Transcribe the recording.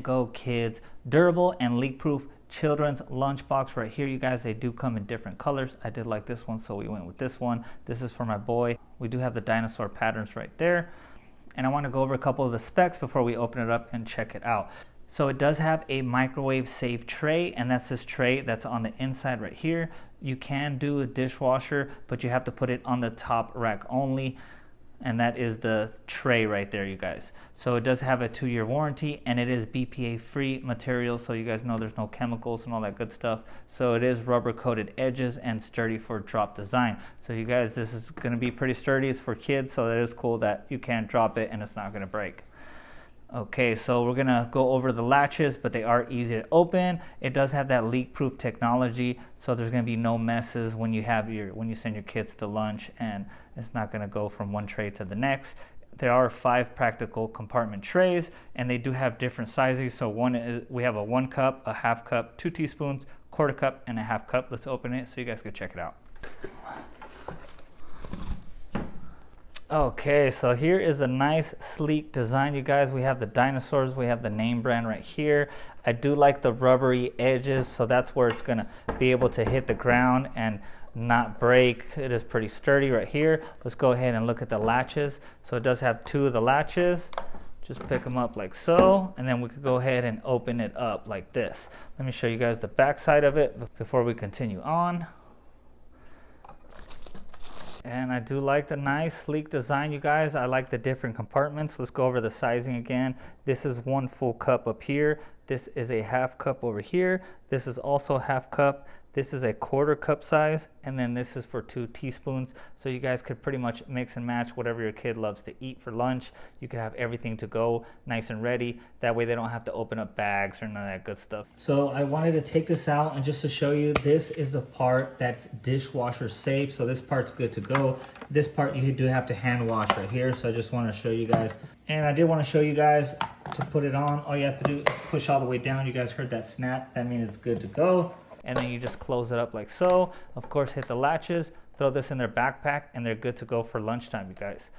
Bentgo Kids durable and leak-proof children's lunchbox right here, you guys. They do come in different colors. I did like this one, so we went with this one. This is for my boy. We do have the dinosaur patterns right there. And I want to go over a couple of the specs before we open it up and check it out. So it does have a microwave safe tray, and that's this tray that's on the inside right here. You can do a dishwasher, but you have to put it on the top rack only, and that is the tray right there, you guys. So it does have a 2-year warranty, and it is BPA free material, so you guys know there's no chemicals and all that good stuff. So it is rubber coated edges and sturdy for drop design. So you guys, this is going to be pretty sturdy. It's for kids, so it is cool that you can't drop it and it's not going to break. Okay, so we're gonna go over the latches, but they are easy to open. It does have that leak-proof technology, so there's gonna be no messes when you send your kids to lunch, and it's not gonna go from one tray to the next. There are 5 practical compartment trays, and they do have different sizes. So we have a 1 cup, a half cup, 2 teaspoons, quarter cup, and a half cup. Let's open it so you guys can check it out. Okay, so here is a nice sleek design, you guys. We have the dinosaurs, we have the name brand right here. I do like the rubbery edges, so that's where it's gonna be able to hit the ground and not break. It is pretty sturdy right here. Let's go ahead and look at the latches. So it does have 2 of the latches. Just pick them up like so, and then we could go ahead and open it up like this. Let me show you guys the back side of it before we continue on. And I do like the nice sleek design, you guys. I like the different compartments. Let's go over the sizing again. This is 1 full cup up here. This is a half cup over here. This is also a half cup. This is a quarter cup size, and then this is for 2 teaspoons. So you guys could pretty much mix and match whatever your kid loves to eat for lunch. You can have everything to go nice and ready. That way they don't have to open up bags or none of that good stuff. So I wanted to take this out and just to show you, this is the part that's dishwasher safe. So this part's good to go. This part you do have to hand wash right here. So I just want to show you guys. And I did want to show you guys to put it on. All you have to do is push all the way down. You guys heard that snap. That means it's good to go. And then you just close it up like so. Of course, hit the latches, throw this in their backpack, and they're good to go for lunchtime, you guys.